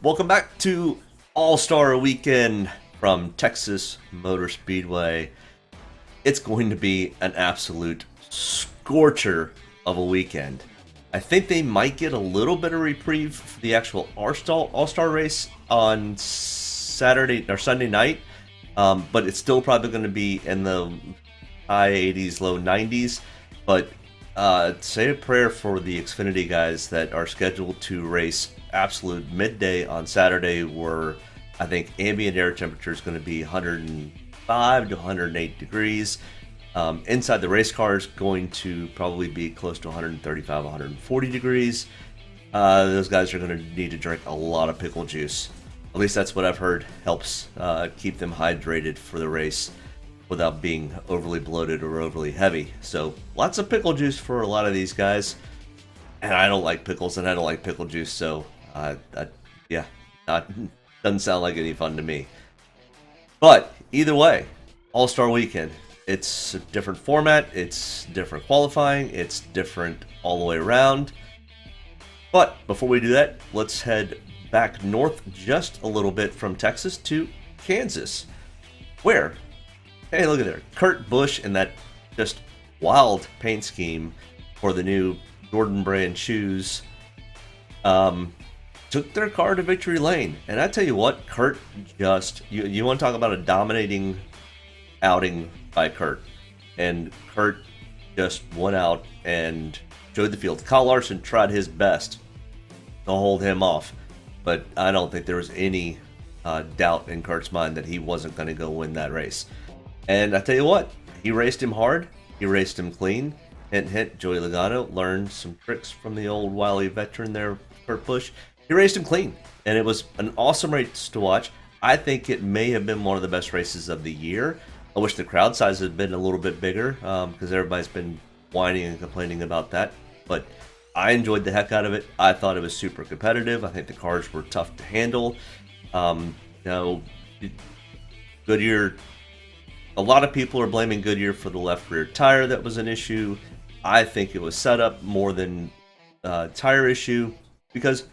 Welcome back to All-Star Weekend from Texas Motor Speedway. It's going to be an absolute scorcher of a weekend. I think they might get a little bit of reprieve for the actual All-Star race on Saturday or Sunday night, but it's still probably going to be in the high 80s, low 90s. But say a prayer for the Xfinity guys that are scheduled to race absolute midday on Saturday, where I think ambient air temperature is going to be 105 to 108 degrees. Inside the race car is going to probably be close to 135, 140 degrees. Those guys are going to need to drink a lot of pickle juice. At least that's what I've heard helps keep them hydrated for the race without being overly bloated or overly heavy. So lots of pickle juice for a lot of these guys. And I don't like pickles and I don't like pickle juice, so doesn't sound like any fun to me. But either way, All-Star Weekend. It's a different format, it's different qualifying, it's different all the way around. But before we do that, let's head back north just a little bit from Texas to Kansas, where, hey, look at there, Kurt Busch and that just wild paint scheme for the new Jordan brand shoes took their car to victory lane. And I tell you what, Kurt just, you want to talk about a dominating outing by Kurt. And Kurt just went out and showed the field. Kyle Larson tried his best to hold him off, but I don't think there was any doubt in Kurt's mind that he wasn't going to go win that race. And I tell you what, he raced him hard, he raced him clean. Hint, hint, Joey Logano learned some tricks from the old wily veteran there, Kurt Busch. He raced him clean, and it was an awesome race to watch. I think it may have been one of the best races of the year. I wish the crowd size had been a little bit bigger, because everybody's been whining and complaining about that. But I enjoyed the heck out of it. I thought it was super competitive. I think the cars were tough to handle. Goodyear, a lot of people are blaming Goodyear for the left rear tire that was an issue. I think it was set up more than tire issue, because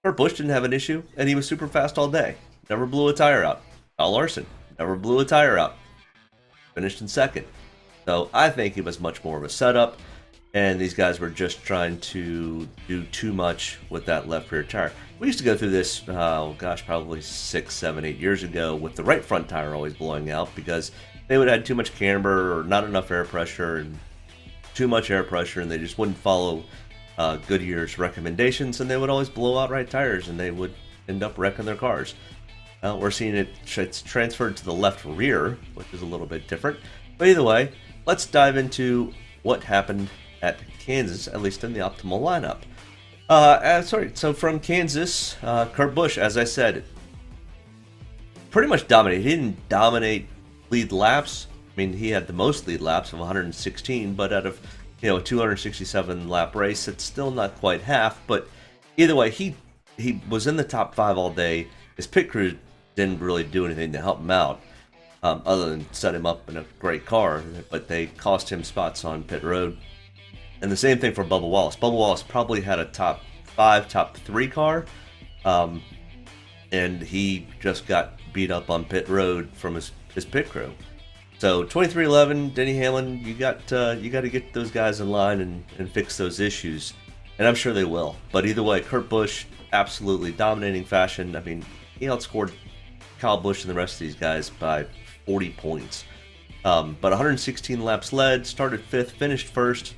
Kurt Busch didn't have an issue, and he was super fast all day. Never blew a tire out. Kyle Larson never blew a tire out. Finished in second. So I think it was much more of a setup, and these guys were just trying to do too much with that left rear tire. We used to go through this, probably 6, 7, 8 years ago, with the right front tire always blowing out because they would have had too much camber or not enough air pressure and too much air pressure, and they just wouldn't follow Goodyear's recommendations, and they would always blow out right tires, and they would end up wrecking their cars. We're seeing it's transferred to the left rear, which is a little bit different. But either way, let's dive into what happened at Kansas, at least in the optimal lineup. So from Kansas, Kurt Busch, as I said, pretty much dominated. He didn't dominate lead laps. I mean, he had the most lead laps of 116, but out of a 267 lap race, it's still not quite half. But either way, he was in the top 5 all day. His pit crew didn't really do anything to help him out, other than set him up in a great car, but they cost him spots on pit road. And the same thing for Bubba Wallace. Bubba Wallace probably had a top 5, top 3 car, and he just got beat up on pit road from his pit crew. So 2311, Denny Hamlin, you got to get those guys in line and fix those issues, and I'm sure they will. But either way, Kurt Busch, absolutely dominating fashion. I mean, he outscored Kyle Busch and the rest of these guys by 40 points. But 116 laps led, started 5th, finished 1st.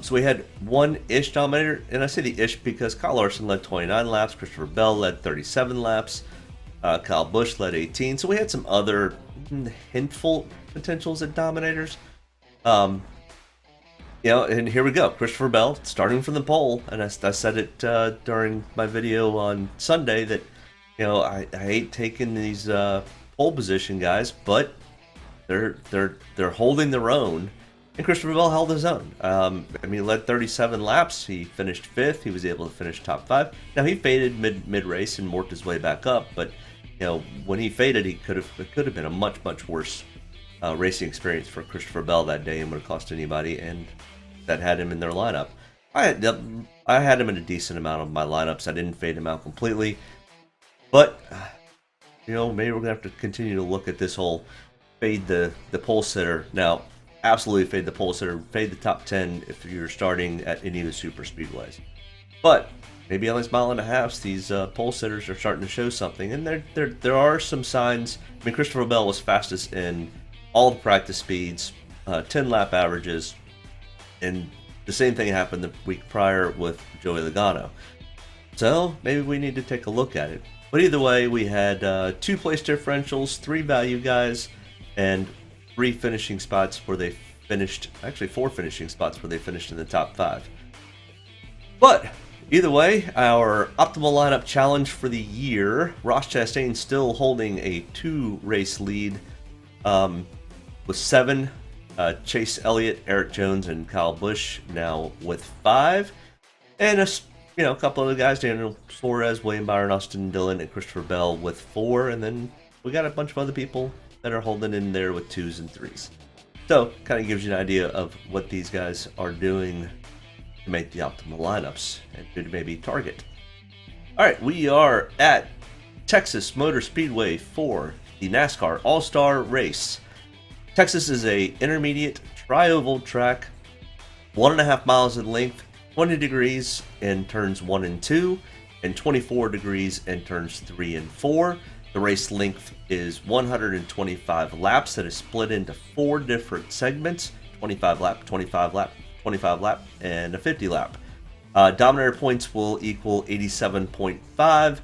So we had one-ish dominator, and I say the ish because Kyle Larson led 29 laps, Christopher Bell led 37 laps, Kyle Busch led 18. So we had some other hintful potentials at dominators. And here we go. Christopher Bell starting from the pole, and I said it during my video on Sunday that I hate taking these pole position guys, but they're holding their own, and Christopher Bell held his own. He led 37 laps. He finished 5th. He was able to finish top 5. Now he faded mid race and worked his way back up, but when he faded, it could have been a much worse racing experience for Christopher Bell that day, and would have cost anybody and that had him in their lineup. I had him in a decent amount of my lineups. I didn't fade him out completely, but maybe we're gonna have to continue to look at this whole fade the pole sitter. Now, absolutely fade the pole sitter, fade the top 10 if you're starting at any of the super speedways. But maybe on these mile and a halfs, these pole sitters are starting to show something, and there are some signs. I mean, Christopher Bell was fastest in all the practice speeds, 10 lap averages, and the same thing happened the week prior with Joey Logano. So maybe we need to take a look at it. But either way, we had 2 place differentials, 3 value guys, and 3 finishing spots where they finished, actually 4 finishing spots where they finished in the top 5. But either way, our optimal lineup challenge for the year, Ross Chastain still holding a 2-race lead with 7. Chase Elliott, Eric Jones, and Kyle Busch now with 5. And a couple of the guys, Daniel Suarez, William Byron, Austin Dillon, and Christopher Bell with 4. And then we got a bunch of other people that are holding in there with 2s and 3s. So kind of gives you an idea of what these guys are doing to make the optimal lineups and to maybe target. All right, we are at Texas Motor Speedway for the NASCAR All-Star Race. Texas is a intermediate tri-oval track, 1.5 miles in length, 20 degrees in turns 1 and 2, and 24 degrees in turns 3 and 4. The race length is 125 laps that is split into 4 different segments: 25 lap, 25 lap, 25 lap, and a 50 lap. Dominator points will equal 87.5,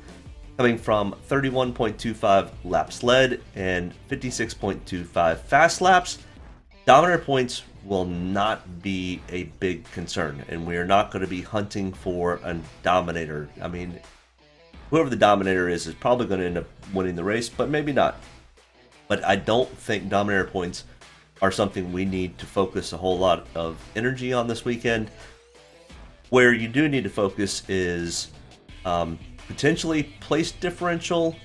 coming from 31.25 laps led and 56.25 fast laps. Dominator points will not be a big concern, and we are not going to be hunting for a dominator. I mean, whoever the dominator is probably going to end up winning the race, but maybe not. But I don't think dominator points are something we need to focus a whole lot of energy on this weekend. Where you do need to focus is potentially place differential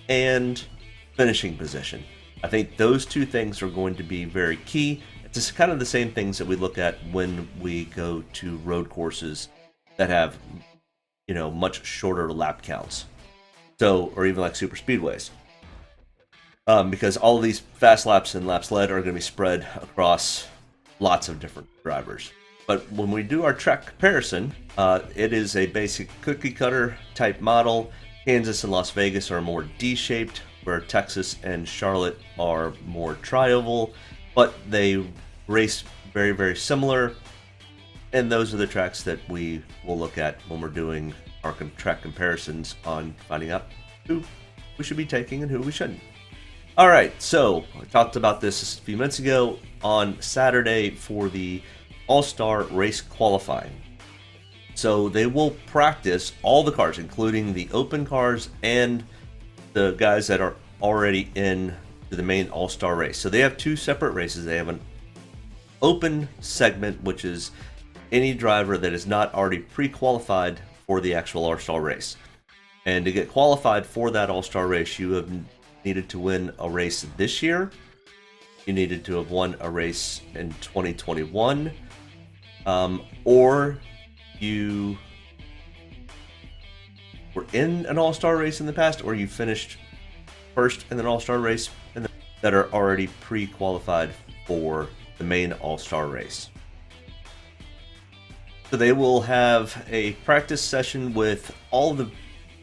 and finishing position. I think those 2 things are going to be very key. It's just kind of the same things that we look at when we go to road courses that have, much shorter lap counts. So, or even like super speedways. Because all of these fast laps and laps led are going to be spread across lots of different drivers. But when we do our track comparison, it is a basic cookie cutter type model. Kansas and Las Vegas are more D-shaped, where Texas and Charlotte are more tri-oval, but they race very, very similar. And those are the tracks that we will look at when we're doing our track comparisons on finding out who we should be taking and who we shouldn't. All right, so I talked about this a few minutes ago on Saturday for the All-Star Race qualifying. So they will practice all the cars, including the open cars and the guys that are already in to the main All-Star Race. So they have 2 separate races. They have an open segment, which is any driver that is not already pre-qualified for the actual All-Star Race. And to get qualified for that All-Star Race, you have needed to win a race this year. You needed to have won a race in 2021. Or you were in an all-star race in the past, or you finished first in an all-star race that are already pre-qualified for the main all-star race. So they will have a practice session with all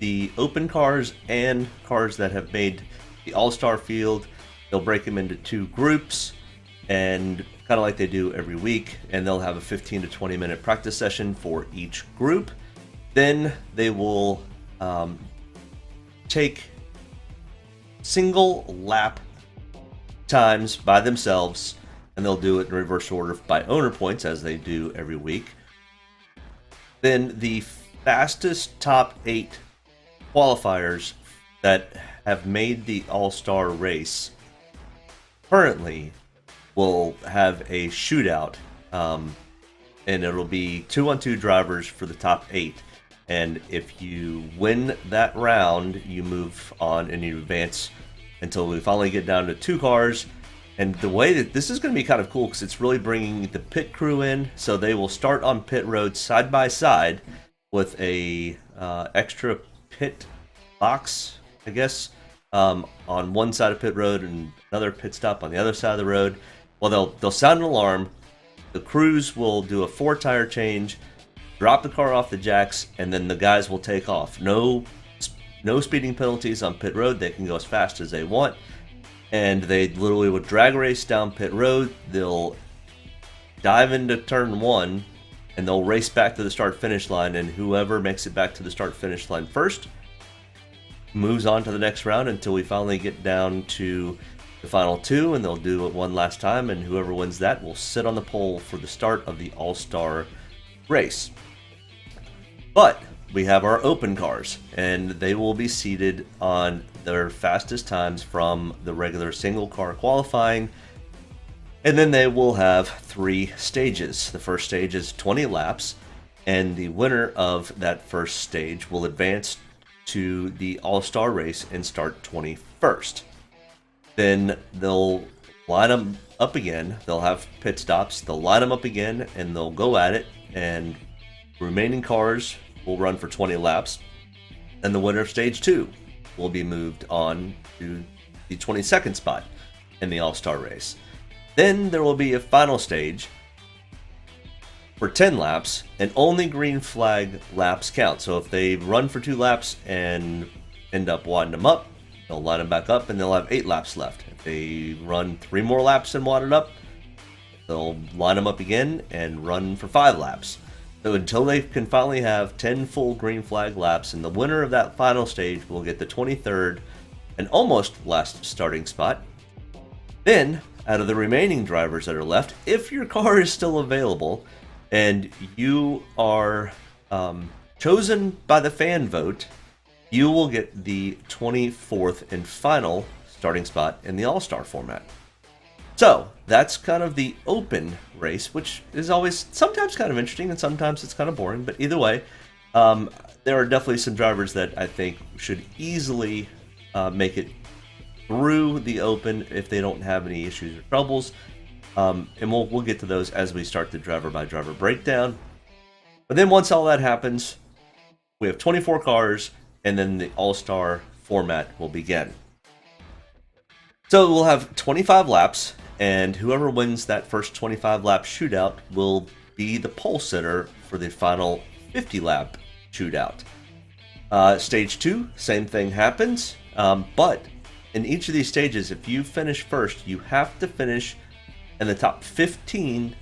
the open cars and cars that have made the all-star field. They'll break them into 2 groups, and kind of like they do every week, and they'll have a 15 to 20 minute practice session for each group. Then they will take single lap times by themselves, and they'll do it in reverse order by owner points, as they do every week. Then the fastest top 8 qualifiers that have made the All-Star race currently will have a shootout, and it'll be 2-on-2 drivers for the top 8. And if you win that round, you move on and you advance until we finally get down to 2 cars. And the way that this is going to be kind of cool because it's really bringing the pit crew in. So they will start on pit road side by side with a extra pit box, I guess, on one side of pit road and another pit stop on the other side of the road. Well, they'll sound an alarm. The crews will do a 4-tire change, drop the car off the jacks, and then the guys will take off. No speeding penalties on pit road. They can go as fast as they want. And they literally would drag race down pit road. They'll dive into turn 1, and they'll race back to the start-finish line. And whoever makes it back to the start-finish line first moves on to the next round until we finally get down to the final 2, and they'll do it one last time. And whoever wins that will sit on the pole for the start of the All-Star race. But we have our open cars, and they will be seated on their fastest times from the regular single car qualifying. And then they will have 3 stages. The first stage is 20 laps, and the winner of that first stage will advance to the All-Star race and start 21st. Then they'll line them up again. They'll have pit stops. They'll line them up again, and they'll go at it. And remaining cars will run for 20 laps. And the winner of stage 2 will be moved on to the 22nd spot in the All-Star race. Then there will be a final stage for 10 laps, and only green flag laps count. So if they run for 2 laps and end up wadding them up, they'll line them back up, and they'll have 8 laps left. If they run 3 more laps and wad it up, they'll line them up again and run for 5 laps. So until they can finally have 10 full green flag laps, and the winner of that final stage will get the 23rd and almost last starting spot. Then, out of the remaining drivers that are left, if your car is still available and you are chosen by the fan vote, you will get the 24th and final starting spot in the All-Star format. So, that's kind of the open race, which is always sometimes kind of interesting and sometimes it's kind of boring. But either way, there are definitely some drivers that I think should easily make it through the open if they don't have any issues or troubles. And we'll get to those as we start the driver by driver breakdown. But then once all that happens, we have 24 cars, and then the All-Star format will begin. So we'll have 25 laps, and whoever wins that first 25 lap shootout will be the pole sitter for the final 50 lap shootout. Stage 2, same thing happens, but in each of these stages, if you finish first, you have to finish in the top 15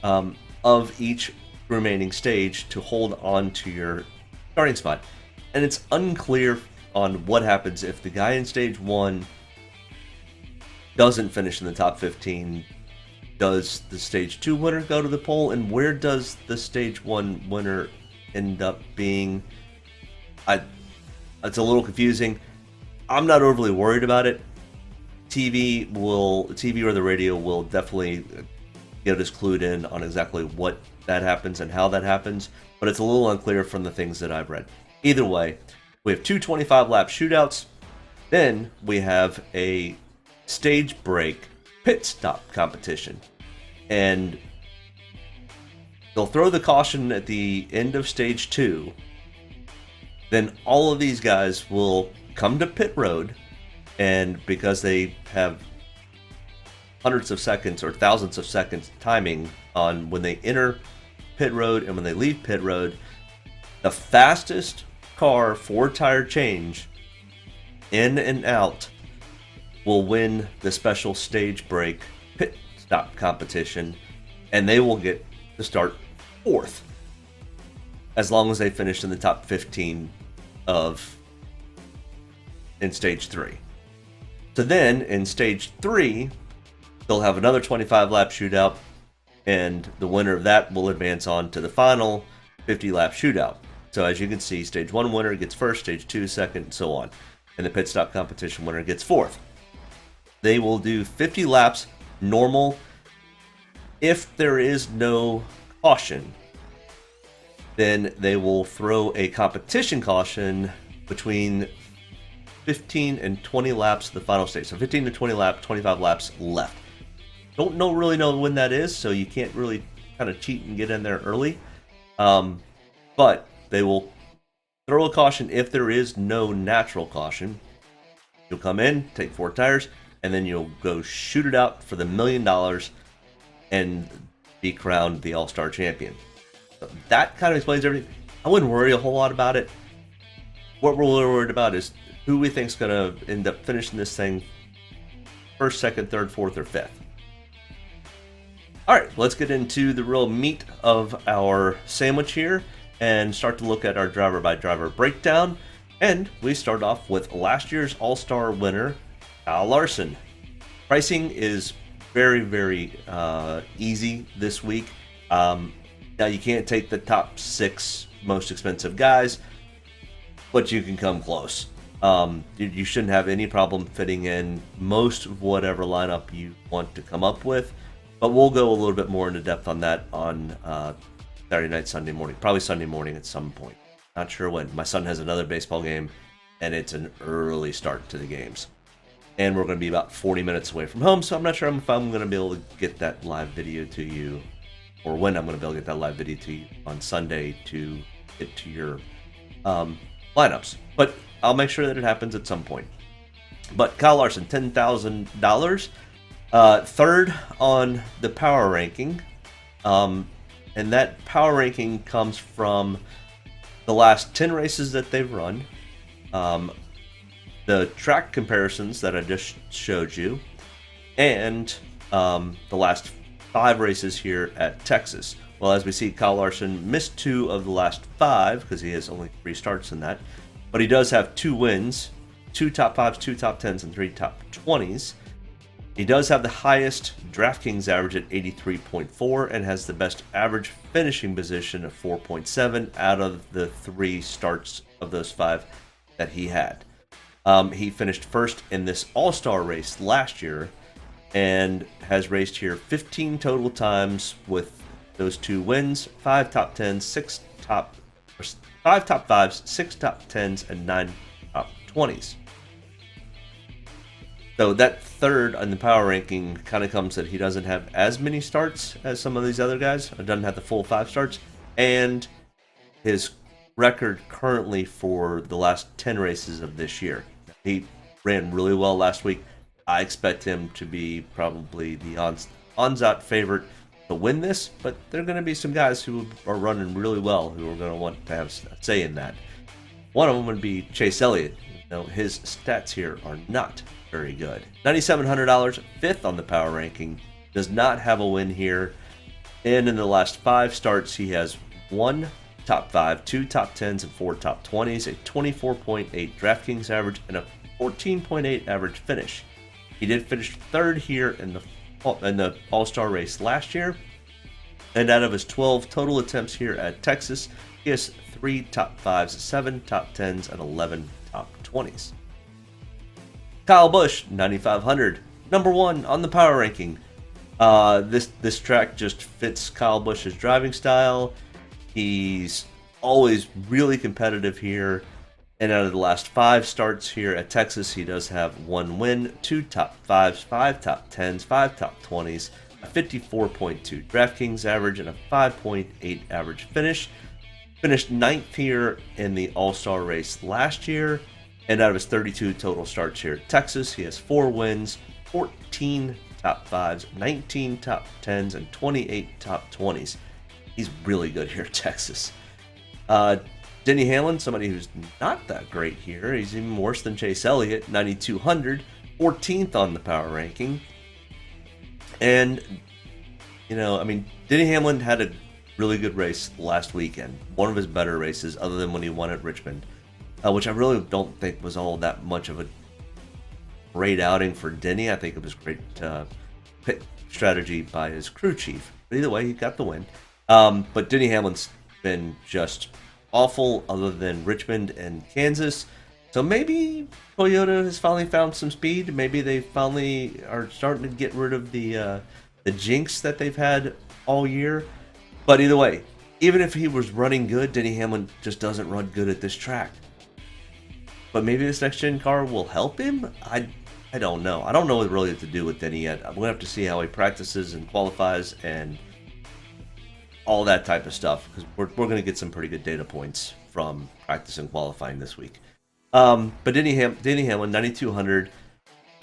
of each remaining stage to hold on to your starting spot. And it's unclear on what happens if the guy in stage 1 doesn't finish in the top 15. Does the stage 2 winner go to the pole, and where does the stage 1 winner end up being? It's a little confusing. I'm not overly worried about it. TV or the radio will definitely get us clued in on exactly what that happens and how that happens, but it's a little unclear from the things that I've read. Either way, we have 2 25-lap shootouts. Then we have a stage break pit stop competition. And they'll throw the caution at the end of stage 2. Then all of these guys will come to pit road, and because they have hundreds of seconds or thousands of seconds timing on when they enter pit road and when they leave pit road, the fastest car 4-tire change in and out will win the special stage break pit stop competition, and they will get to start 4th as long as they finish in the top 15 in stage 3. So then in stage 3, they'll have another 25-lap shootout, and the winner of that will advance on to the final 50-lap shootout. So as you can see, stage 1 winner gets first, stage 2 second, and so on. And the pit stop competition winner gets 4th. They will do 50 laps normal. If there is no caution, then they will throw a competition caution between 15 and 20 laps of the final stage. So 15 to 20 laps, 25 laps left. Don't really know when that is, so you can't really kind of cheat and get in there early. But they will throw a caution if there is no natural caution. You'll come in, take 4 tires, and then you'll go shoot it out for the $1 million and be crowned the All-Star champion. So that kind of explains everything. I wouldn't worry a whole lot about it. What we're really worried about is who we think is going to end up finishing this thing first, second, third, fourth, or fifth. All right, let's get into the real meat of our sandwich here and start to look at our driver-by-driver breakdown. And we start off with last year's All-Star winner, Kyle Larson. Pricing is very, very easy this week. Now, you can't take the top 6 most expensive guys, but you can come close. You shouldn't have any problem fitting in most of whatever lineup you want to come up with. But we'll go a little bit more into depth on that on Saturday night, Sunday morning. Probably Sunday morning at some point. Not sure when. My son has another baseball game, and it's an early start to the games. And we're going to be about 40 minutes away from home, so I'm not sure if I'm going to be able to get that live video to you, or when I'm going to be able to get that live video to you on Sunday to get to your lineups. But I'll make sure that it happens at some point. But Kyle Larson, $10,000. Third on the power ranking, and that power ranking comes from the last 10 races that they've run, the track comparisons that I just showed you, and the last 5 races here at Texas. Well, as we see, Kyle Larson missed 2 of the last 5 because he has only 3 starts in that, but he does have 2 wins, 2 top 5s, 2 top 10s, and 3 top 20s. He does have the highest Draftkings average at 83.4 and has the best average finishing position of 4.7 out of the 3 starts of those 5 that he had. He finished first in this All-Star race last year and has raced here 15 total times with those 2 wins, 5 top 10s, 5 top 5s, 6 top 10s, and 9 top 20s. So that third on the power ranking kind of comes that he doesn't have as many starts as some of these other guys. Or doesn't have the full 5 starts. And his record currently for the last 10 races of this year. He ran really well last week. I expect him to be probably the Onzot favorite to win this. But there are going to be some guys who are running really well who are going to want to have a say in that. One of them would be Chase Elliott. His stats here are not very good. $9,700, 5th on the power ranking, does not have a win here. And in the last 5 starts, he has 1 top 5, 2 top 10s, and 4 top 20s, a 24.8 Draftkings average, and a 14.8 average finish. He did finish 3rd here in the All-Star race last year. And out of his 12 total attempts here at Texas, he has 3 top 5s, 7 top 10s, and 11 top 20s. Kyle Busch, $9,500, number 1 on the power ranking. This track just fits Kyle Busch's driving style. He's always really competitive here. And out of the last 5 starts here at Texas, he does have 1 win, 2 top 5s, 5 top 10s, 5 top 20s, a 54.2 Draftkings average, and a 5.8 average finish. Finished 9th here in the All-Star race last year. And out of his 32 total starts here at Texas, he has 4 wins, 14 top 5s, 19 top 10s, and 28 top 20s. He's really good here at Texas. Denny Hamlin, somebody who's not that great here. He's even worse than Chase Elliott, $9,200, 14th on the power ranking. And, Denny Hamlin had a really good race last weekend. One of his better races, other than when he won at Richmond. Which I really don't think was all that much of a great outing for Denny. I think it was great pit strategy by his crew chief. But either way, he got the win. But Denny Hamlin's been just awful other than Richmond and Kansas. So maybe Toyota has finally found some speed. Maybe they finally are starting to get rid of the jinx that they've had all year. But either way, even if he was running good, Denny Hamlin just doesn't run good at this track. But maybe this next-gen car will help him? I I don't know. I don't know what really to do with Denny yet. I'm gonna have to see how he practices and qualifies and all that type of stuff, because we're gonna get some pretty good data points from practice and qualifying this week. But Denny Hamlin, 9,200,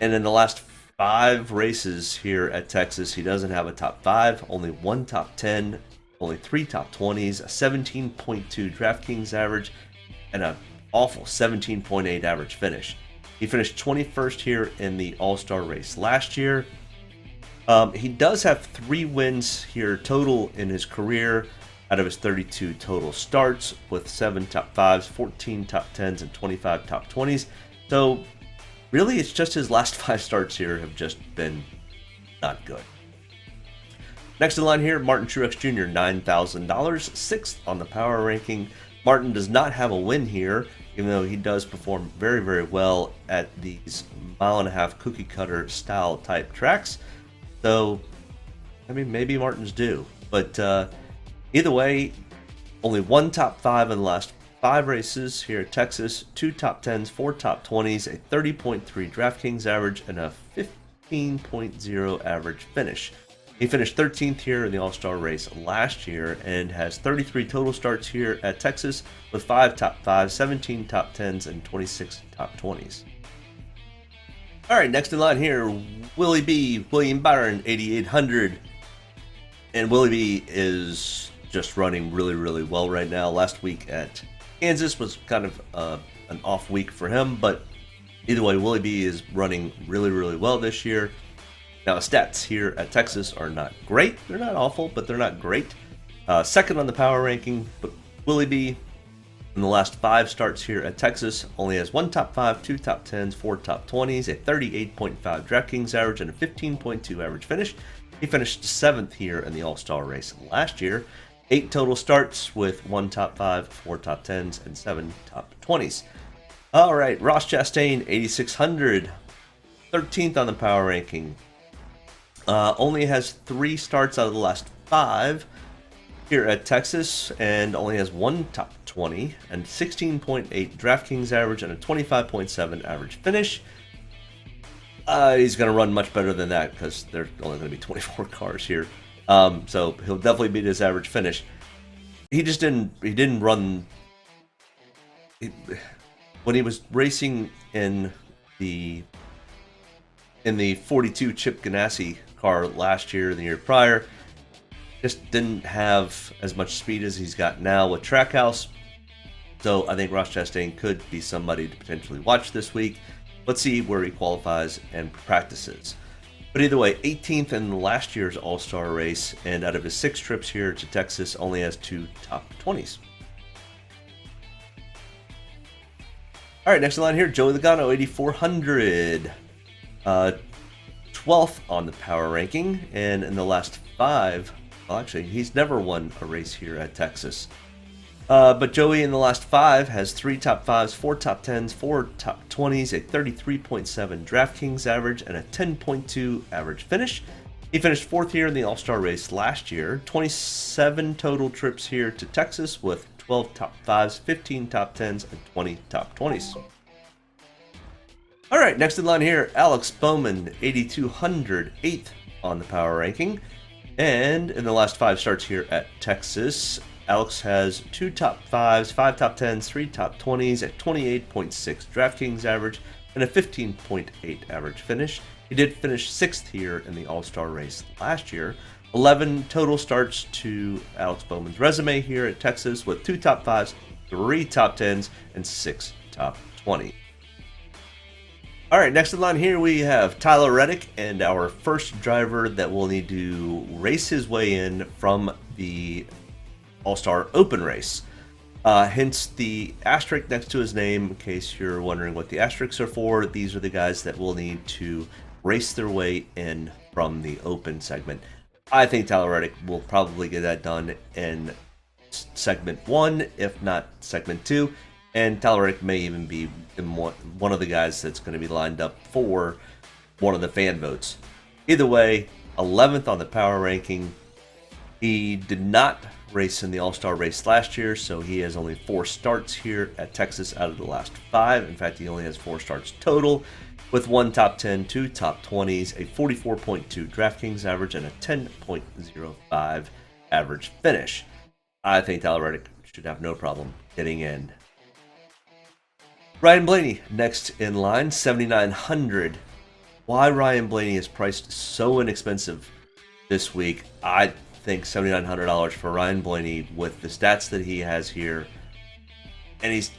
and in the last 5 races here at Texas, he doesn't have a top 5, only 1 top 10, only 3 top 20s, a 17.2 Draftkings average, and an awful 17.8 average finish. He finished 21st here in the All-Star race last year. He does have 3 wins here total in his career out of his 32 total starts, with 7 top 5s, 14 top 10s, and 25 top 20s. So really, it's just his last 5 starts here have just been not good. Next in line here, Martin Truex Jr., $9,000, 6th on the power ranking. Martin does not have a win here, even though he does perform very, very well at these mile-and-a-half cookie cutter style type tracks. So, I mean, maybe Martin's due. But either way, only 1 top 5 in the last 5 races here at Texas, 2 top 10s, 4 top 20s, a 30.3 Draftkings average, and a 15.0 average finish. He finished 13th here in the All-Star race last year and has 33 total starts here at Texas, with 5 top 5s, 17 top 10s, and 26 top 20s. All right, next in line here, Willie B, William Byron, 8,800. And Willie B is just running really, really well right now. Last week at Kansas was kind of an off week for him, but either way, Willie B is running really, really well this year. Now, his stats here at Texas are not great. They're not awful, but they're not great. Second on the power ranking, but Willie B, in the last 5 starts here at Texas, only has 1 top 5, 2 top 10s, 4 top 20s, a 38.5 Draftkings average, and a 15.2 average finish. He finished 7th here in the All-Star race last year. 8 total starts with 1 top 5, 4 top 10s, and 7 top 20s. All right, Ross Chastain, 8,600, 13th on the power ranking. Only has 3 starts out of the last 5 here at Texas, and only has 1 top 20 and 16.8 Draftkings average and a 25.7 average finish. He's going to run much better than that because there's only going to be 24 cars here. So he'll definitely beat his average finish. He didn't run when he was racing in the 42 Chip Ganassi car last year and the year prior. Just didn't have as much speed as he's got now with Trackhouse. So I think Ross Chastain could be somebody to potentially watch this week. Let's see where he qualifies and practices. But either way, 18th in last year's All-Star race, and out of his 6 trips here to Texas, only has 2 top 20s. All right, next in line here, Joey Logano, 8,400. 12th on the power ranking, and in the last 5, well, actually, he's never won a race here at Texas. But Joey in the last 5 has 3 top 5s, 4 top 10s, 4 top 20s, a 33.7 Draftkings average, and a 10.2 average finish. He finished 4th here in the All-Star race last year. 27 total trips here to Texas with 12 top 5s, 15 top 10s, and 20 top 20s. All right, next in line here, Alex Bowman, 8,200, 8th on the power ranking. And in the last 5 starts here at Texas, Alex has 2 top 5s, 5 top 10s, 3 top 20s, a 28.6 Draftkings average, and a 15.8 average finish. He did finish 6th here in the All-Star race last year. 11 total starts to Alex Bowman's resume here at Texas with 2 top 5s, 3 top 10s, and 6 top 20s. All right, next in line here we have Tyler Reddick, and our first driver that will need to race his way in from the All-Star Open race. Hence the asterisk next to his name, in case you're wondering what the asterisks are for. These are the guys that will need to race their way in from the Open segment. I think Tyler Reddick will probably get that done in segment 1, if not segment 2. And Tyler Reddick may even be one of the guys that's going to be lined up for one of the fan votes. Either way, 11th on the power ranking. He did not race in the All-Star race last year, so he has only 4 starts here at Texas out of the last 5. In fact, he only has 4 starts total, with 1 top 10, 2 top 20s, a 44.2 Draftkings average, and a 10.05 average finish. I think Tyler Reddick should have no problem getting in. Ryan Blaney next in line, $7,900. Why Ryan Blaney is priced so inexpensive this week? I think $7,900 for Ryan Blaney with the stats that he has here, and he's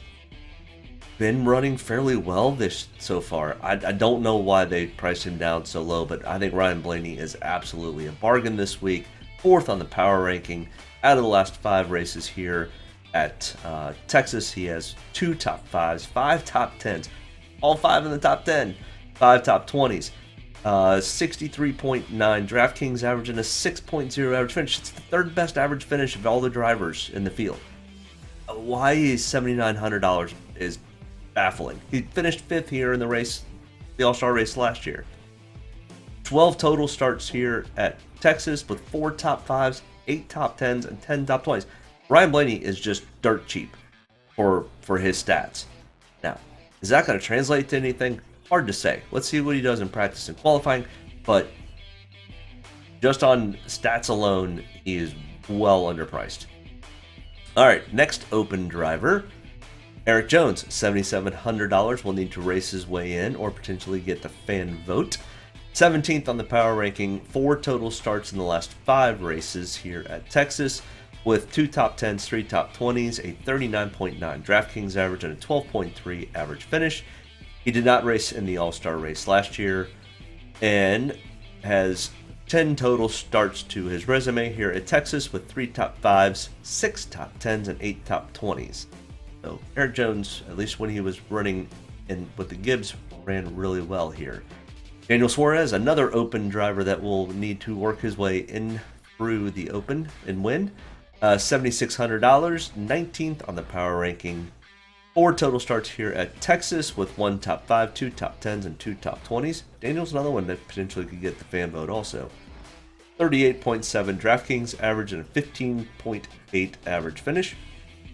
been running fairly well this so far. I don't know why they priced him down so low, but I think Ryan Blaney is absolutely a bargain this week. 4th on the power ranking out of the last 5 races here at Texas. He has 2 top 5s, 5 top 10s, all 5 in the top 10, 5 top 20s. 63.9 Draftkings average and a 6.0 average finish. It's the 3rd best average finish of all the drivers in the field. Why is $7,900 is baffling. He finished 5th here in the race, the All-Star race last year. 12 total starts here at Texas with 4 top 5s, 8 top 10s, and 10 top 20s. Ryan Blaney is just dirt cheap for his stats. Now, is that going to translate to anything? Hard to say. Let's see what he does in practice and qualifying, but just on stats alone, he is well underpriced. All right, next open driver, Eric Jones, $7,700, will need to race his way in or potentially get the fan vote. 17th on the power ranking, 4 total starts in the last 5 races here at Texas, with 2 top 10s, 3 top 20s, a 39.9 Draftkings average, and a 12.3 average finish. He did not race in the All-Star race last year and has 10 total starts to his resume here at Texas with 3 top 5s, 6 top 10s, and 8 top 20s. So Eric Jones, at least when he was running in with the Gibbs, ran really well here. Daniel Suarez, another open driver that will need to work his way in through the open and win. $7,600, 19th on the power ranking. 4 total starts here at Texas with 1 top 5, 2 top 10s, and 2 top 20s. Daniel's another one that potentially could get the fan vote also. 38.7 Draftkings average and a 15.8 average finish.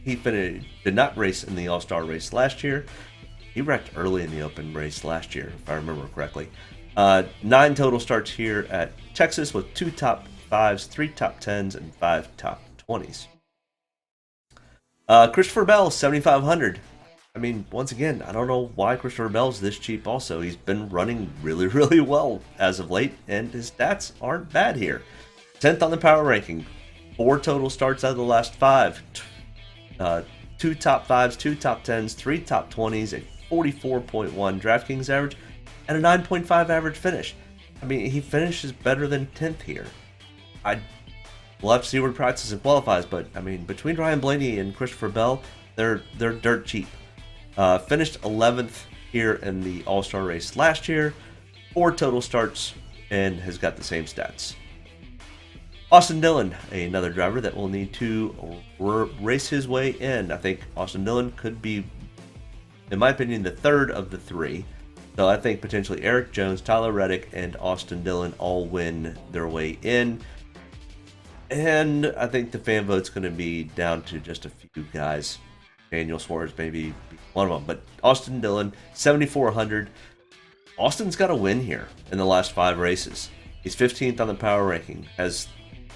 He did not race in the All-Star race last year. He wrecked early in the open race last year, if I remember correctly. 9 total starts here at Texas with 2 top 5s, 3 top 10s, and 5 top 20s. Christopher Bell, $7,500. I mean, once again, I don't know why Christopher Bell's this cheap also. He's been running really, really well as of late, and his stats aren't bad here. 10th on the power ranking. 4 total starts out of the last 5. 2 top 5s, 2 top 10s, 3 top 20s, a 44.1 Draftkings average, and a 9.5 average finish. I mean, he finishes better than 10th here. We'll have to see where he practices and qualifies, but I mean, between Ryan Blaney and Christopher Bell, they're dirt cheap. Finished 11th here in the All-Star race last year, 4 total starts, and has got the same stats. Austin Dillon, another driver that will need to race his way in. I think Austin Dillon could be, in my opinion, the 3rd of the 3. So I think potentially Eric Jones, Tyler Reddick, and Austin Dillon all win their way in. And I think the fan vote's going to be down to just a few guys. Daniel Suarez maybe one of them. But Austin Dillon, $7,400. Austin's got a win here in the last 5 races. He's 15th on the power ranking. Has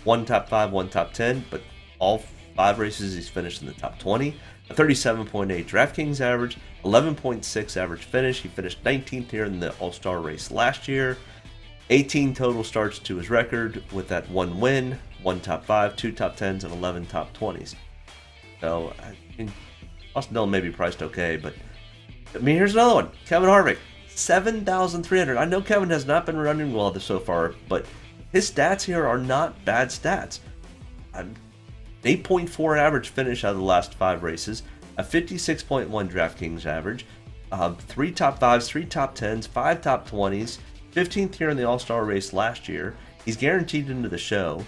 1 top 5, 1 top 10. But all 5 races he's finished in the top 20. A 37.8 Draftkings average. 11.6 average finish. He finished 19th here in the All-Star race last year. 18 total starts to his record with that 1 win. 1 top 5, 2 top 10s, and 11 top 20s. So, I mean, Austin Dillon may be priced okay, but I mean, here's another one. Kevin Harvick, $7,300. I know Kevin has not been running well so far, but his stats here are not bad stats. 8.4 average finish out of the last 5 races, a 56.1 Draftkings average, 3 top 5s, 3 top 10s, 5 top 20s, 15th here in the All-Star race last year. He's guaranteed into the show.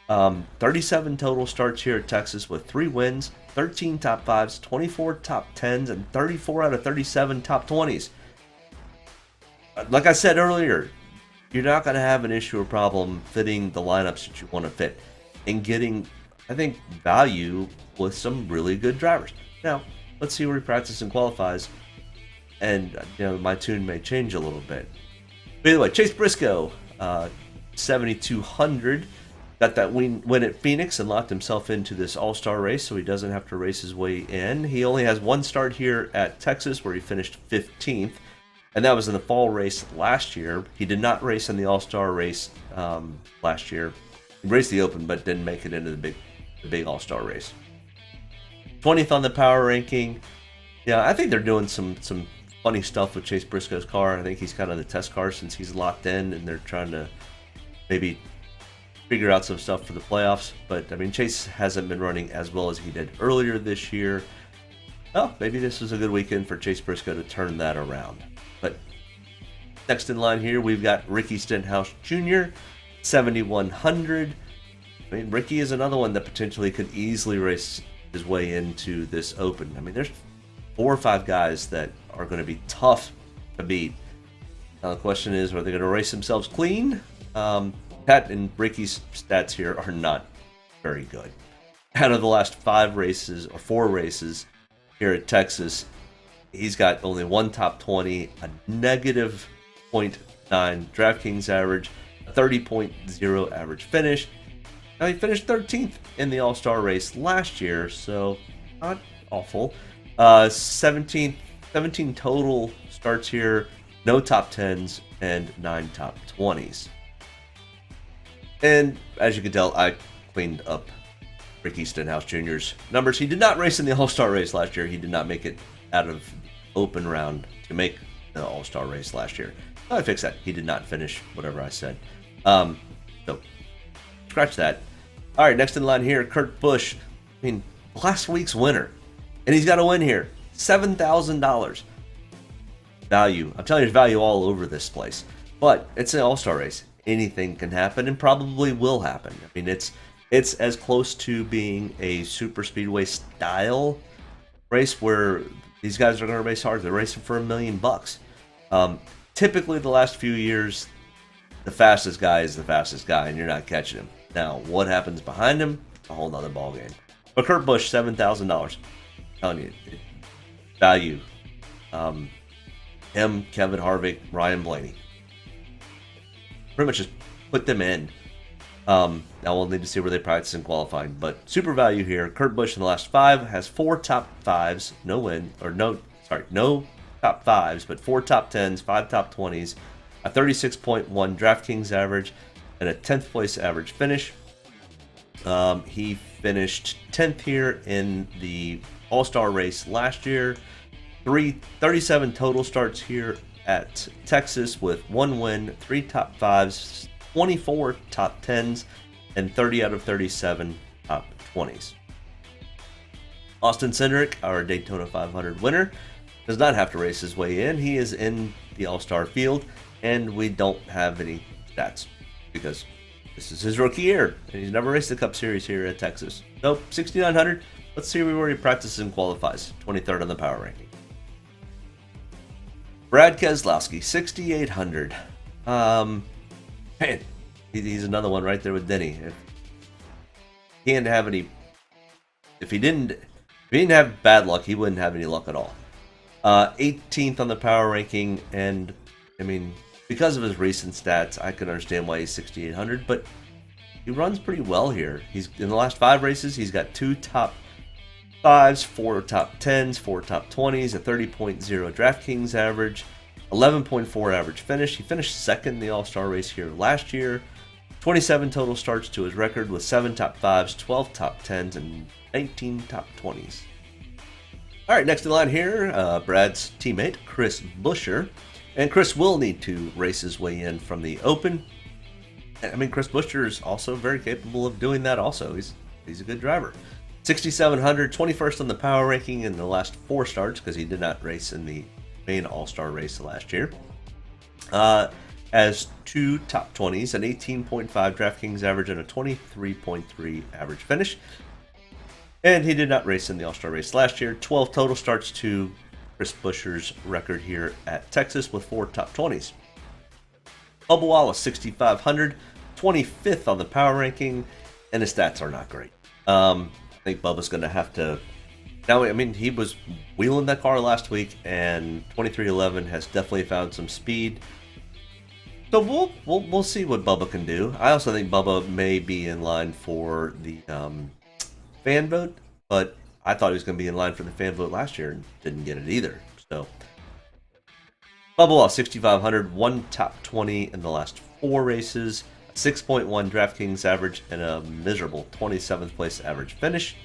37 total starts here at Texas with 3 wins, 13 top 5s, 24 top 10s, and 34 out of 37 top 20s. Like I said earlier, you're not going to have an issue or problem fitting the lineups that you want to fit and getting I think, value with some really good drivers. Now, let's see where he practices and qualifies, and my tune may change a little bit. But either way, Chase Briscoe, 7,200, got that win at Phoenix and locked himself into this All-Star race, so he doesn't have to race his way in. He only has one start here at Texas, where he finished 15th, and that was in the fall race last year. He did not race in the All-Star race last year. He raced the Open, but didn't make it into the big All-Star race. 20th on the power ranking. Yeah, I think they're doing some funny stuff with Chase Briscoe's car. I think he's kind of the test car since he's locked in, and they're trying to maybe figure out some stuff for the playoffs. But I mean, Chase hasn't been running as well as he did earlier this year. Well, maybe this was a good weekend for Chase Briscoe to turn that around. But next in line here, we've got Ricky Stenhouse Jr., 7,100. I mean, Ricky is another one that potentially could easily race his way into this Open. I mean, there's 4 or 5 guys that are going to be tough to beat. Now the question is, are they going to race themselves clean? Pat and Ricky's stats here are not very good. Out of the last 5 races, or 4 races here at Texas, he's got only 1 top 20, a negative 0.9 Draftkings average, a 30.0 average finish. Now he finished 13th in the All-Star race last year, so not awful. 17 total starts here, no top 10s and 9 top 20s. And as you can tell, I cleaned up Ricky Stenhouse Jr.'s numbers. He did not race in the All-Star race last year. He did not make it out of the Open round to make the All-Star race last year. I fixed that. He did not finish whatever I said. So scratch that. All right, next in line here, Kurt Busch. I mean, last week's winner, and he's got a win here, $7,000 value. I'm telling you, there's value all over this place. But it's an All-Star race. Anything can happen, and probably will happen. I mean, it's as close to being a super speedway style race where these guys are going to race hard. They're racing for $1 million. Typically, the last few years, the fastest guy is the fastest guy, and you're not catching him. Now, what happens behind him? A whole nother ballgame. But Kurt Busch, $7,000. Telling you, value. Him, Kevin Harvick, Ryan Blaney. Pretty much just put them in. Now we'll need to see where they practice and qualifying. But super value here. Kurt Busch in the last 5 has 4 top 5s, no top 5s, but 4 top 10s, 5 top 20s, a 36.1 Draftkings average, and a 10th place average finish. He finished 10th here in the All-Star race last year. 37 total starts here at Texas with 1 win, 3 top 5s, 24 top 10s, and 30 out of 37 top 20s. Austin Cindric, our Daytona 500 winner, does not have to race his way in. He is in the All-Star field, and we don't have any stats because this is his rookie year, and he's never raced the Cup Series here at Texas. So, 6,900. Let's see where he practices and qualifies. 23rd on the power ranking. Brad Keselowski, 6,800. Man, he's another one right there with Denny. If he didn't have bad luck, he wouldn't have any luck at all. 18th on the power ranking, and I mean, because of his recent stats, I can understand why he's 6,800, but he runs pretty well here. He's in the last 5 races, he's got 2 top 5s, 4 top 10s, 4 top 20s, a 30.0 Draftkings average, 11.4 average finish. He finished 2nd in the All-Star race here last year. 27 total starts to his record with 7 top 5s, 12 top 10s, and 19 top 20s. All right, next in line here, Brad's teammate, Chris Buescher. And Chris will need to race his way in from the Open. I mean, Chris Buescher is also very capable of doing that also. He's a good driver. 6,700, 21st on the power ranking in the last 4 starts because he did not race in the main All-Star race last year. Has 2 top 20s, an 18.5 Draftkings average, and a 23.3 average finish. And he did not race in the All-Star race last year. 12 total starts to Chris Buescher's record here at Texas with 4 top 20s. Bubba Wallace, 6,500, 25th on the power ranking, and his stats are not great. I think Bubba's going to have to. Now, I mean, he was wheeling that car last week, and 2311 has definitely found some speed. So we'll see what Bubba can do. I also think Bubba may be in line for the fan vote, but I thought he was going to be in line for the fan vote last year and didn't get it either. So Bubba lost 6,500, one top 20 in the last 4 races, a 6.1 Draftkings average, and a miserable 27th place average finish.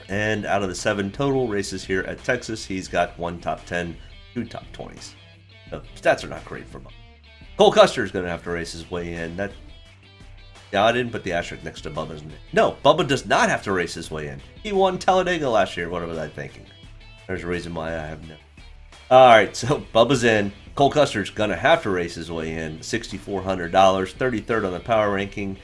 And out of the 7 total races here at Texas, he's got 1 top 10, 2 top 20s. So stats are not great for Bubba. Cole Custer is going to have to race his way in. Yeah, I didn't put the asterisk next to Bubba's name. No, Bubba does not have to race his way in. He won Talladega last year. What was I thinking? There's a reason why I have no. All right, so Bubba's in. Cole Custer's going to have to race his way in. $6,400, 33rd on the power ranking.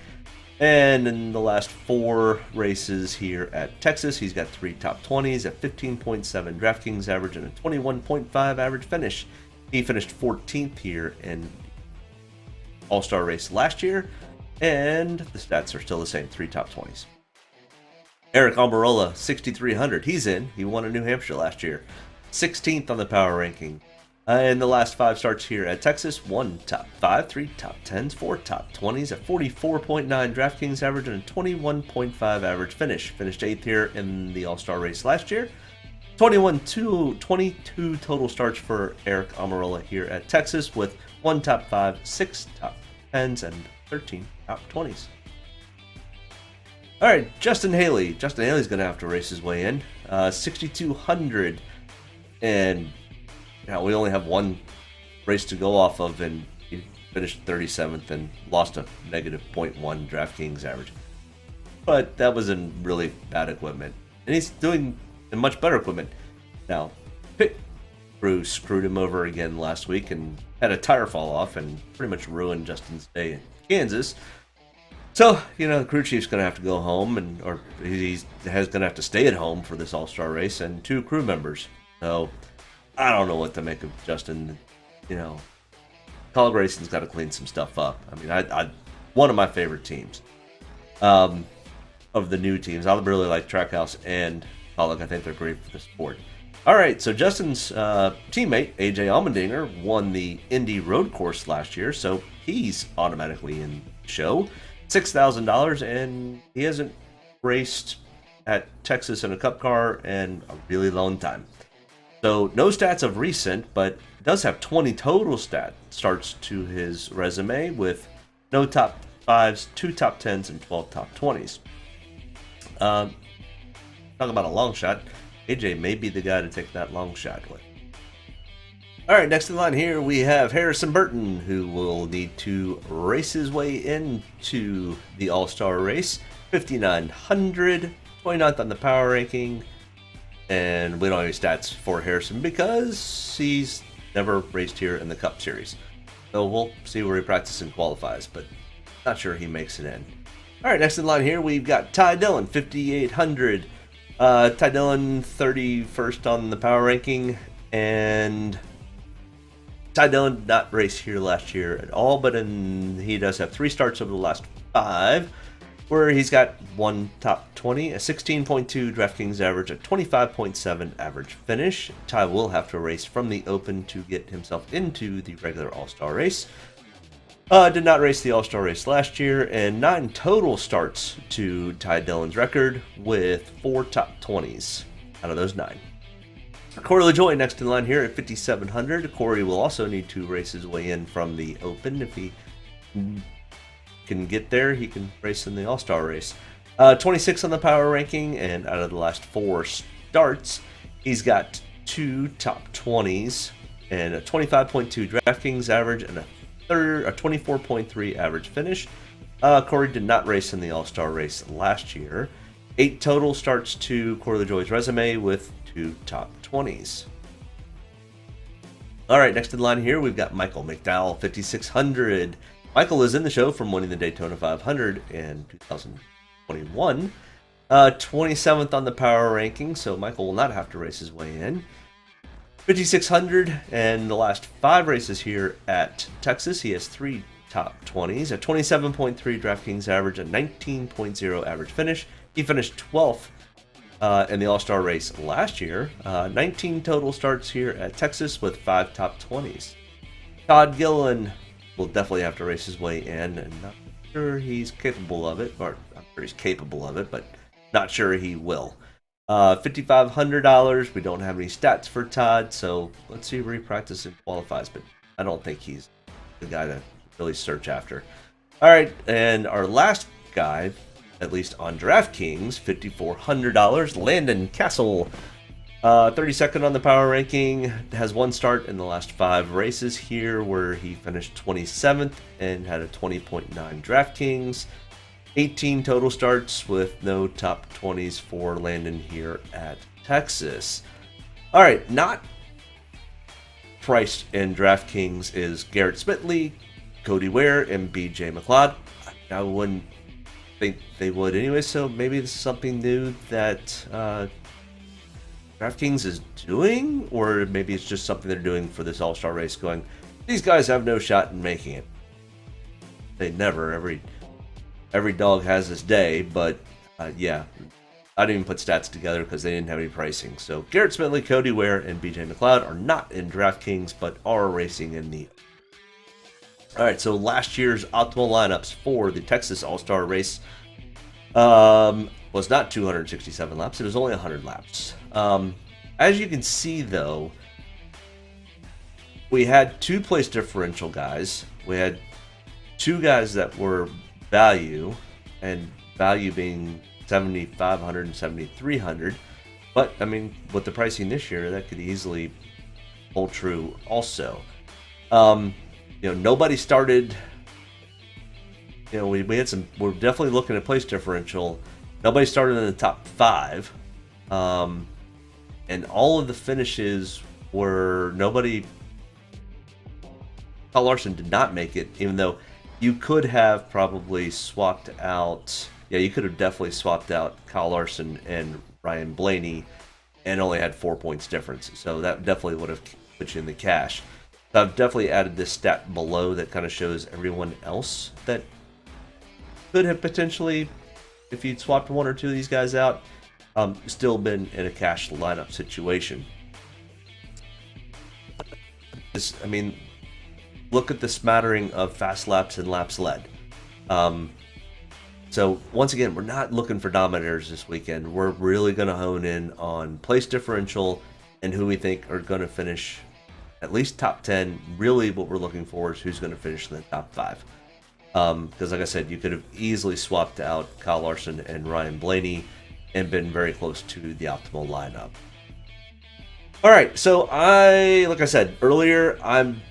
And in the last 4 races here at Texas, he's got 3 top 20s, a 15.7 Draftkings average, and a 21.5 average finish. He finished 14th here in All-Star race last year, and the stats are still the same, 3 top 20s. Eric Almirola, 6,300. He's in. He won in New Hampshire last year. 16th on the power ranking. In the last 5 starts here at Texas, 1 top 5, 3 top 10s, 4 top 20s, a 44.9 DraftKings average, and a 21.5 average finish. Finished 8th here in the All-Star race last year. 22 total starts for Eric Almirola here at Texas, with 1 top 5, 6 top 10s, and 13 top 20s. All right, Justin Haley. Justin Haley's going to have to race his way in. 6,200, and now we only have 1 race to go off of, and he finished 37th and lost a negative 0.1 DraftKings average. But that was in really bad equipment, and he's doing in much better equipment. Now, pit crew screwed him over again last week and had a tire fall off and pretty much ruined Justin's day in Kansas. So, the crew chief's going to have to go home, or he's going to have to stay at home for this All-Star race, and 2 crew members. So, I don't know what to make of Justin. College Racing's got to clean some stuff up. I mean, I one of my favorite teams of the new teams. I really like Trackhouse and College. I think they're great for the sport. All right, so Justin's teammate, AJ Allmendinger, won the Indy Road Course last year, so he's automatically in the show. $6,000, and he hasn't raced at Texas in a Cup car in a really long time. So no stats of recent, but does have 20 total starts to his resume, with no top 5s, 2 top 10s, and 12 top 20s. Talk about a long shot. AJ may be the guy to take that long shot with. All right, next in line here we have Harrison Burton, who will need to race his way into the All-Star race. 5,900, 29th on the power ranking. And we don't have any stats for Harrison because he's never raced here in the Cup Series. So we'll see where he practices and qualifies, but not sure he makes it in. All right, next in line here, we've got Ty Dillon, 5,800. Ty Dillon, 31st on the power ranking. And Ty Dillon did not race here last year at all, but he does have 3 starts over the last 5. Where he's got 1 top 20, a 16.2 DraftKings average, a 25.7 average finish. Ty will have to race from the Open to get himself into the regular All-Star race. Did not race the All-Star race last year, and 9 total starts to Ty Dillon's record, with 4 top 20s out of those 9. Corey LaJoie next in line here at 5,700. Corey will also need to race his way in from the Open. If he can get there, he can race in the All-Star race. 26 on the power ranking, and out of the last 4 starts, he's got 2 top 20s and a 25.2 DraftKings average and a 24.3 average finish. Corey did not race in the All-Star race last year. 8 total starts to Corey LaJoie's resume, with 2 top 20s. All right, next in line here, we've got Michael McDowell, 5,600. Michael is in the show from winning the Daytona 500 in 2021. 27th on the power ranking, so Michael will not have to race his way in. 5,600, and the last 5 races here at Texas, he has 3 top 20s, a 27.3 DraftKings average, a 19.0 average finish. He finished 12th in the All-Star race last year. 19 total starts here at Texas with 5 top 20s. Todd Gilliland will definitely have to race his way in, and not sure he's capable of it, or I'm sure he's capable of it, but not sure he will. $5,500. We don't have any stats for Todd, so let's see where he practices and qualifies, but I don't think he's the guy to really search after. All right, and our last guy, at least on DraftKings, $5,400, Landon Castle. 32nd on the power ranking, has 1 start in the last 5 races here, where he finished 27th and had a 20.9 DraftKings. 18 total starts with no top 20s for Landon here at Texas. All right, not priced in DraftKings is Garrett Smithley, Cody Ware, and BJ McLeod. I wouldn't think they would anyway, so maybe this is something new that DraftKings is doing, or maybe it's just something they're doing for this All-Star race, going, these guys have no shot in making it. They never. Every dog has his day, but yeah, I didn't even put stats together because they didn't have any pricing. So Garrett Smithley, Cody Ware, and BJ McLeod are not in DraftKings, but are racing in the... All right, so last year's optimal lineups for the Texas All-Star race was not 267 laps. It was only 100 laps. As you can see, though, we had 2 place differential guys. We had 2 guys that were value, and value being 7,500 and 7,300. But, I mean, with the pricing this year, that could easily hold true also. You know, nobody started... You know, we had some... We're definitely looking at place differential. Nobody started in the top 5. And all of the finishes were... Nobody... Kyle Larson did not make it, even though you could have probably swapped out... Yeah, you could have definitely swapped out Kyle Larson and Ryan Blaney and only had 4 points difference. So that definitely would have put you in the cash. So I've definitely added this stat below that kind of shows everyone else that could have potentially, if you'd swapped 1 or 2 of these guys out, still been in a cash lineup situation. I mean, look at the smattering of fast laps and laps led. So once again, we're not looking for dominators this weekend. We're really going to hone in on place differential and who we think are going to finish at least top 10. Really what we're looking for is who's going to finish in the top 5. Because like I said, you could have easily swapped out Kyle Larson and Ryan Blaney and been very close to the optimal lineup. All right, so like I said earlier, I'm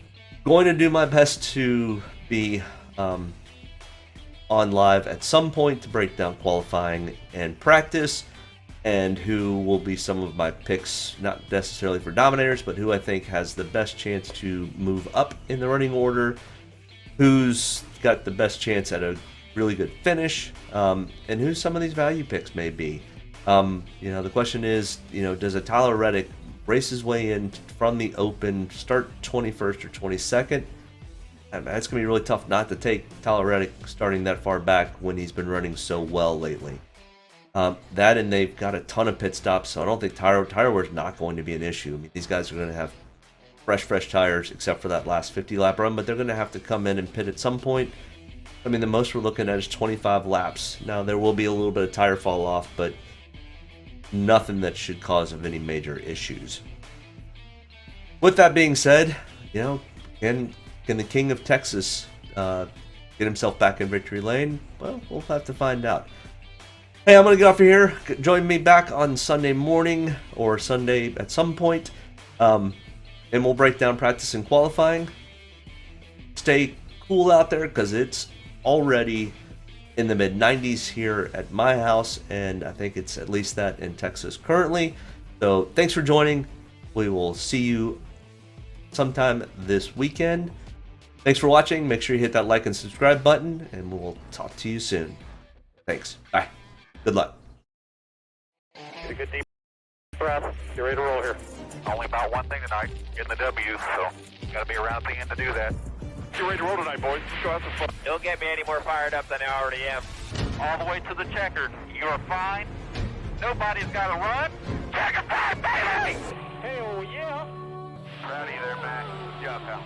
going to do my best to be on live at some point to break down qualifying and practice, and who will be some of my picks, not necessarily for dominators, but who I think has the best chance to move up in the running order, who's got the best chance at a really good finish, and who some of these value picks may be. You know, the question is, you know, does a Tyler Reddick race his way in from the open, start 21st or 22nd? It's going to be really tough not to take Tyler Reddick starting that far back when he's been running so well lately. That, and they've got a ton of pit stops, so I don't think tire wear is not going to be an issue. I mean, these guys are going to have fresh tires, except for that last 50-lap run, but they're going to have to come in and pit at some point. I mean, the most we're looking at is 25 laps. Now, there will be a little bit of tire fall off, but nothing that should cause of any major issues. With that being said, you know, can the King of Texas get himself back in victory lane? Well, we'll have to find out. Hey, I'm going to get off of here. Join me back on Sunday morning or Sunday at some point, and we'll break down practice and qualifying. Stay cool out there because it's already in the mid-90s here at my house, and I think it's at least that in Texas currently. So thanks for joining. We will see you sometime this weekend. Thanks for watching. Make sure you hit that like and subscribe button, and we'll talk to you soon. Thanks. Bye. Good luck. Get a good deep breath. Get ready to roll here. Only about one thing tonight, getting the W, so got to be around the end to do that. Get ready to roll tonight, boys. Let's go have some fun. Don't get me any more fired up than I already am. All the way to the checkered. You're fine. Nobody's got to run. Check it back, baby! Hell yeah! Proud of you there, Mac. Good job, pal.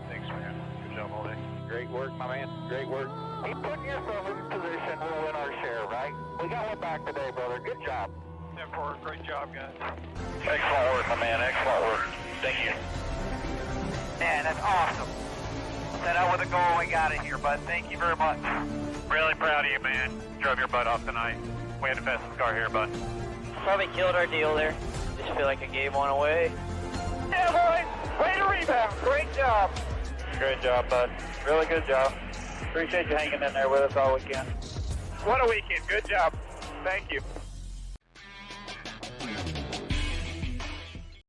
Thanks, man. Good job all day. Great work, my man. Great work. Keep putting yourself in position. We'll win our share, right? We got one back today, brother. Good job. Great job, guys. Excellent work, my man. Excellent work. Thank you. Man, that's awesome. Set out with a goal. We got it here, bud. Thank you very much. Really proud of you, man. Drove your butt off tonight. We had the fastest car here, bud. Probably killed our deal there. Just feel like I gave one away. Yeah, boys. Way to rebound. Great job. Great job, bud. Really good job. Appreciate you hanging in there with us all weekend. What a weekend. Good job. Thank you.